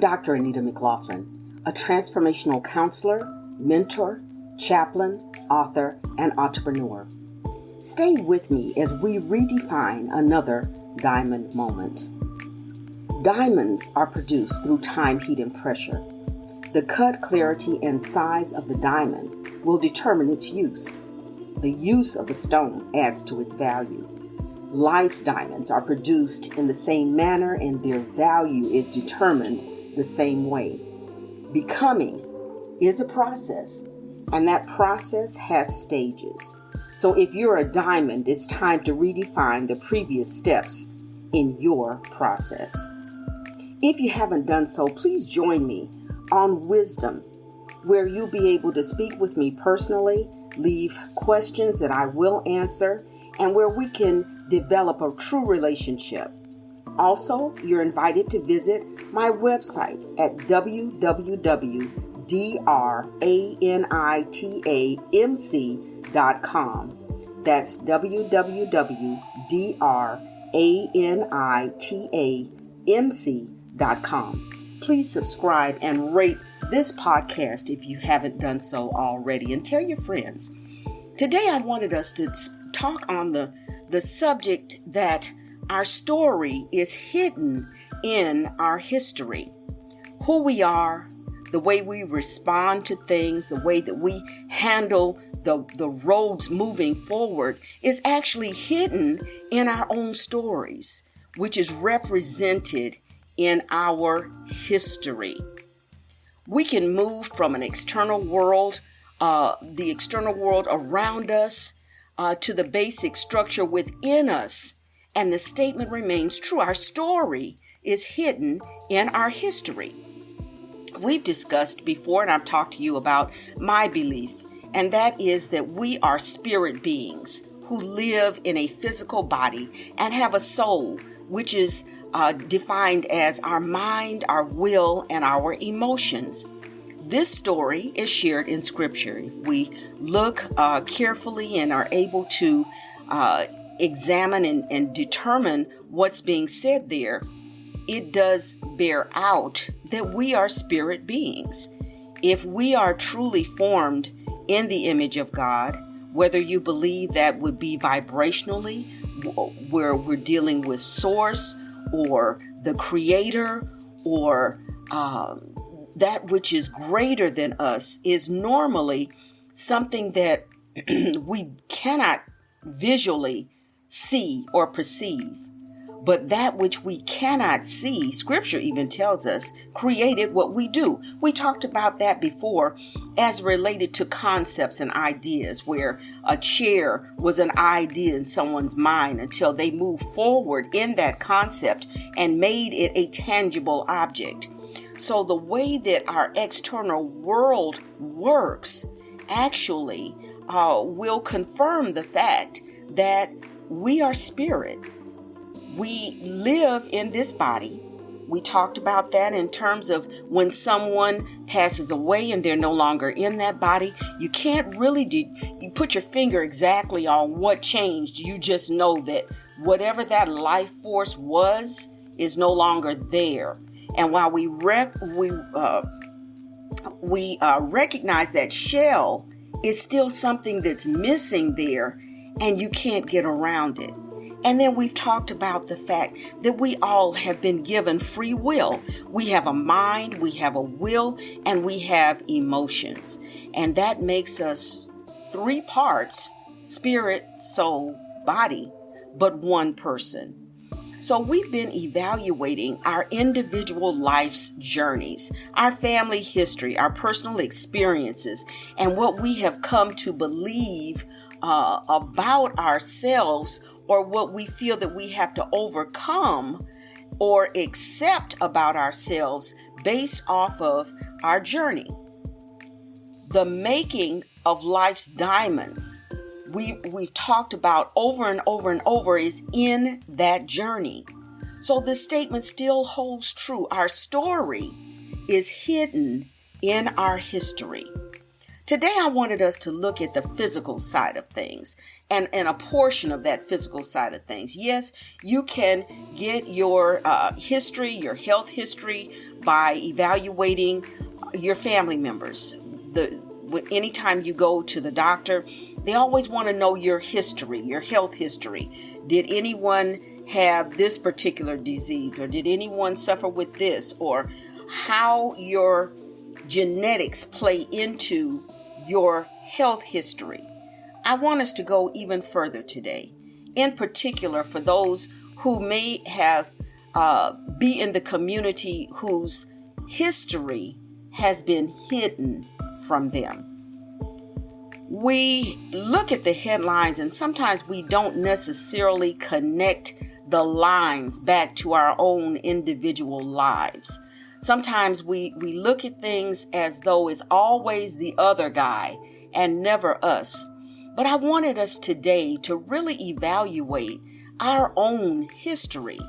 Dr. Anita McLaughlin, a transformational counselor, mentor, chaplain, author, and entrepreneur. Stay with me as we redefine another diamond moment. Diamonds are produced through time, heat, and pressure. The cut, clarity, and size of the diamond will determine its use. The use of the stone adds to its value. Life's diamonds are produced in the same manner and their value is determined the same way. Becoming is a process, and that process has stages. So if you're a diamond, it's time to redefine the previous steps in your process. If you haven't done so, please join me on Wisdom, where you'll be able to speak with me personally, leave questions that I will answer, and where we can develop a true relationship. Also, you're invited to visit my website at www.DrAnitaMc.com. That's www.DrAnitaMc.com. Please subscribe and rate this podcast if you haven't done so already, and tell your friends. Today I wanted us to talk on the subject that our story is hidden in our history. Who we are, the way we respond to things, the way that we handle the roads moving forward is actually hidden in our own stories, which is represented in our history. We can move from an external world, the external world around us, to the basic structure within us, and the statement remains true. Our story is hidden in our history. We've discussed before, and I've talked to you about my belief, and that is that we are spirit beings who live in a physical body and have a soul, which is defined as our mind, our will, and our emotions. This story is shared in Scripture. If we look carefully and are able to examine and determine what's being said there, it does bear out that we are spirit beings. If we are truly formed in the image of God, whether you believe that would be vibrationally, where we're dealing with source or the creator or that which is greater than us, is normally something that we cannot visually see or perceive. But that which we cannot see, Scripture even tells us, created what we do. We talked about that before as related to concepts and ideas, where a chair was an idea in someone's mind until they moved forward in that concept and made it a tangible object. So the way that our external world works actually will confirm the fact that we are spirit. We live in this body. We talked about that in terms of when someone passes away and they're no longer in that body. You can't really you put your finger exactly on what changed. You just know that whatever that life force was is no longer there. And while we recognize that shell is still something that's missing there, and you can't get around it. And then we've talked about the fact that we all have been given free will. We have a mind, we have a will, and we have emotions. And that makes us three parts: spirit, soul, body, but one person. So we've been evaluating our individual life's journeys, our family history, our personal experiences, and what we have come to believe about ourselves, or what we feel that we have to overcome or accept about ourselves based off of our journey. The making of life's diamonds, we've talked about over and over and over, is in that journey. So this statement still holds true. Our story is hidden in our history. Today, I wanted us to look at the physical side of things and a portion of that physical side of things. Yes, you can get your history, your health history by evaluating your family members. Anytime you go to the doctor, they always want to know your history, your health history. Did anyone have this particular disease, or did anyone suffer with this, or how your genetics play into your health history. I want us to go even further today, in particular for those who may have be in the community whose history has been hidden from them. We look at the headlines and sometimes we don't necessarily connect the lines back to our own individual lives. Sometimes we look at things as though it's always the other guy and never us. But I wanted us today to really evaluate our own history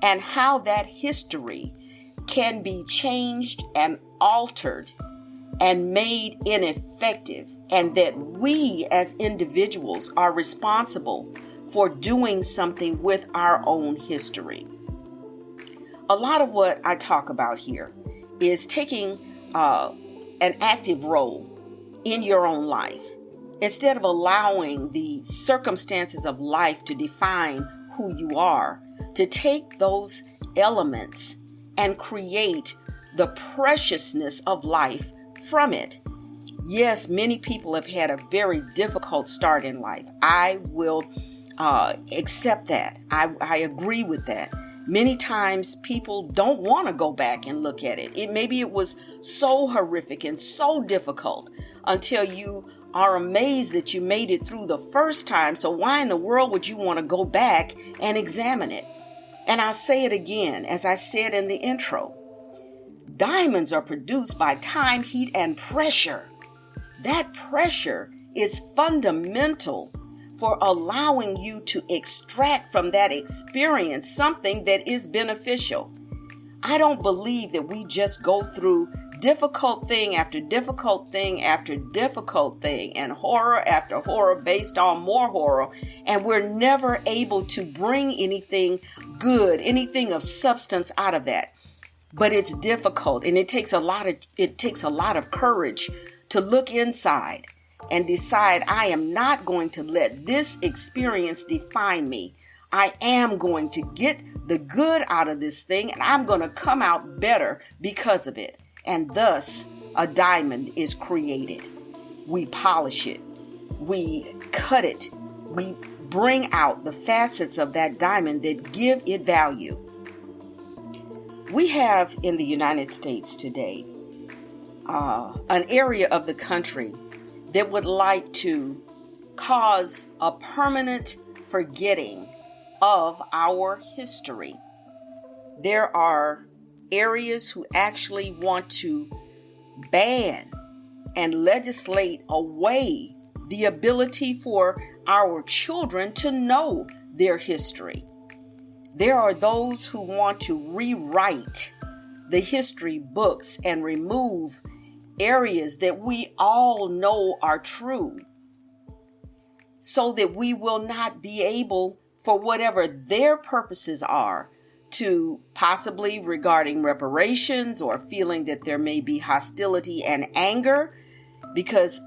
and how that history can be changed and altered and made ineffective, and that we as individuals are responsible for doing something with our own history. A lot of what I talk about here is taking an active role in your own life. Instead of allowing the circumstances of life to define who you are, to take those elements and create the preciousness of life from it. Yes, many people have had a very difficult start in life. I will accept that. I agree with that. Many times people don't want to go back and look at it. Maybe it was so horrific and so difficult until you are amazed that you made it through the first time. So why in the world would you want to go back and examine it? And I'll say it again, as I said in the intro. Diamonds are produced by time, heat, and pressure. That pressure is fundamental for allowing you to extract from that experience something that is beneficial. I don't believe that we just go through difficult thing after difficult thing after difficult thing and horror after horror based on more horror, and we're never able to bring anything good, anything of substance out of that. But it's difficult, and it takes a lot of courage to look inside and decide, I am not going to let this experience define me. I am going to get the good out of this thing, and I'm going to come out better because of it. And thus, a diamond is created. We polish it. We cut it. We bring out the facets of that diamond that give it value. We have in the United States today an area of the country that would like to cause a permanent forgetting of our history. There are areas who actually want to ban and legislate away the ability for our children to know their history. There are those who want to rewrite the history books and remove areas that we all know are true, so that we will not be able, for whatever their purposes are, to possibly regarding reparations or feeling that there may be hostility and anger, because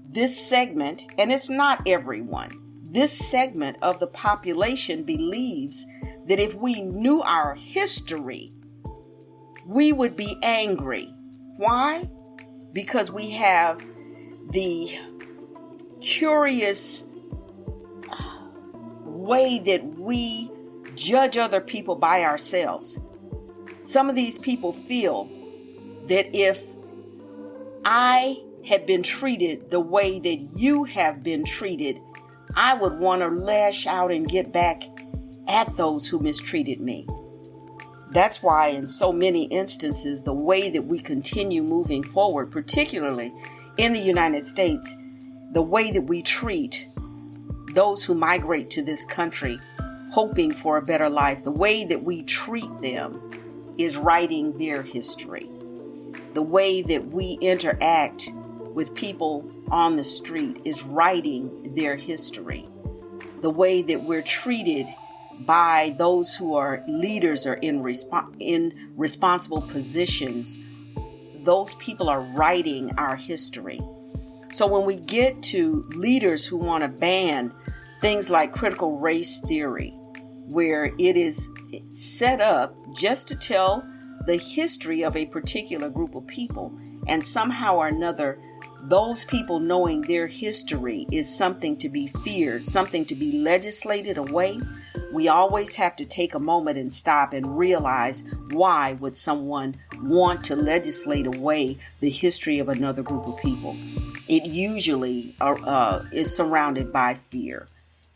this segment, and it's not everyone, this segment of the population believes that if we knew our history, we would be angry. Why? Because we have the curious way that we judge other people by ourselves. Some of these people feel that if I had been treated the way that you have been treated, I would want to lash out and get back at those who mistreated me. That's why in so many instances, the way that we continue moving forward, particularly in the United States, the way that we treat those who migrate to this country hoping for a better life, the way that we treat them is writing their history. The way that we interact with people on the street is writing their history. The way that we're treated by those who are leaders or in responsible positions. Those people are writing our history. So when we get to leaders who want to ban things like critical race theory, where it is set up just to tell the history of a particular group of people, and somehow or another, those people knowing their history is something to be feared, something to be legislated away, we always have to take a moment and stop and realize, why would someone want to legislate away the history of another group of people? It usually is surrounded by fear.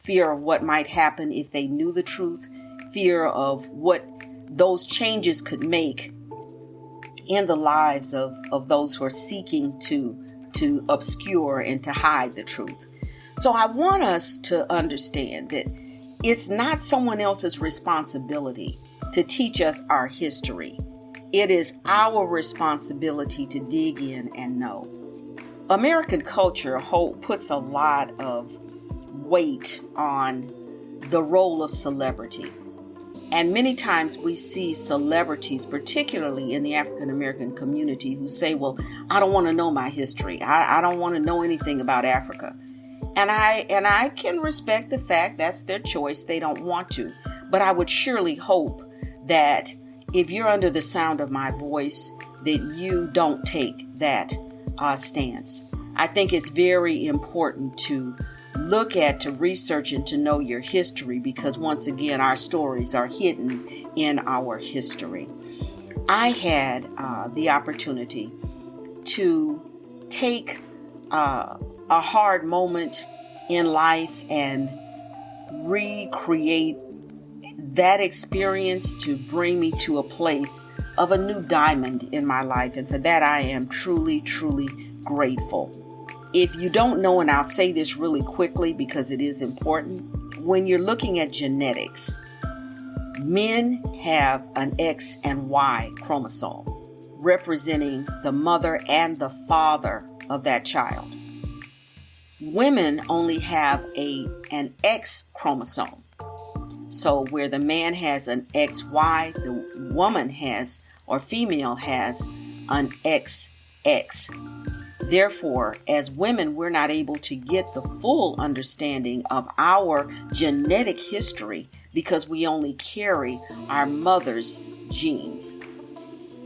Fear of what might happen if they knew the truth, fear of what those changes could make in the lives of those who are seeking to obscure and to hide the truth. So I want us to understand that it's not someone else's responsibility to teach us our history. It is our responsibility to dig in and know. American culture puts a lot of weight on the role of celebrity. And many times we see celebrities, particularly in the African American community, who say, well, I don't want to know my history. I don't want to know anything about Africa. And I can respect the fact that's their choice. They don't want to. But I would surely hope that if you're under the sound of my voice, that you don't take that stance. I think it's very important to look at, to research, and to know your history, because once again, our stories are hidden in our history. I had the opportunity to take a hard moment in life and recreate that experience to bring me to a place of a new diamond in my life. And for that, I am truly, truly grateful. If you don't know, and I'll say this really quickly because it is important, when you're looking at genetics, men have an X and Y chromosome representing the mother and the father of that child. Women only have an X chromosome. So where the man has an XY, the woman has, or female has, an XX. Therefore, as women, we're not able to get the full understanding of our genetic history because we only carry our mother's genes.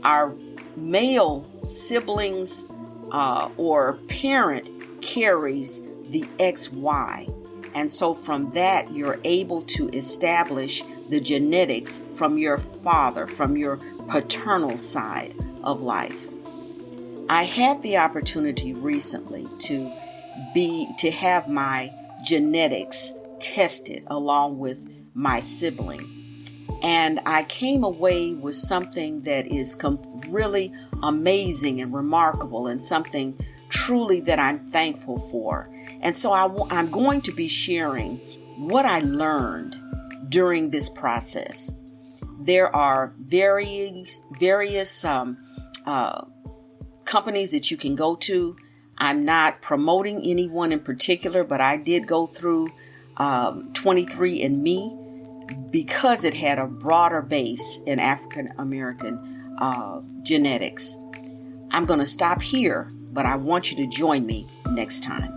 Our male siblings or parent carries the XY. And so from that, you're able to establish the genetics from your father, from your paternal side of life. I had the opportunity recently to have my genetics tested along with my sibling. And I came away with something that is really amazing and remarkable, and something truly that I'm thankful for. And so I'm going to be sharing what I learned during this process. There are various companies that you can go to. I'm not promoting anyone in particular, but I did go through 23andMe because it had a broader base in African American genetics. I'm going to stop here, but I want you to join me next time.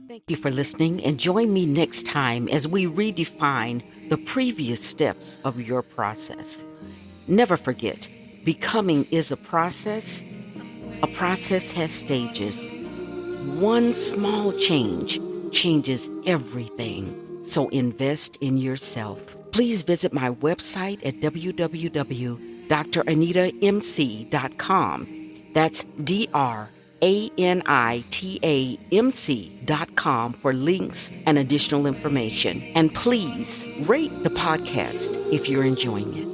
Thank you for listening, and join me next time as we redefine the previous steps of your process. Never forget, becoming is a process. A process has stages. One small change changes everything. So invest in yourself. Please visit my website at www.DrAnitaMc.com. That's DrAnitaMc.com for links and additional information. And please rate the podcast if you're enjoying it.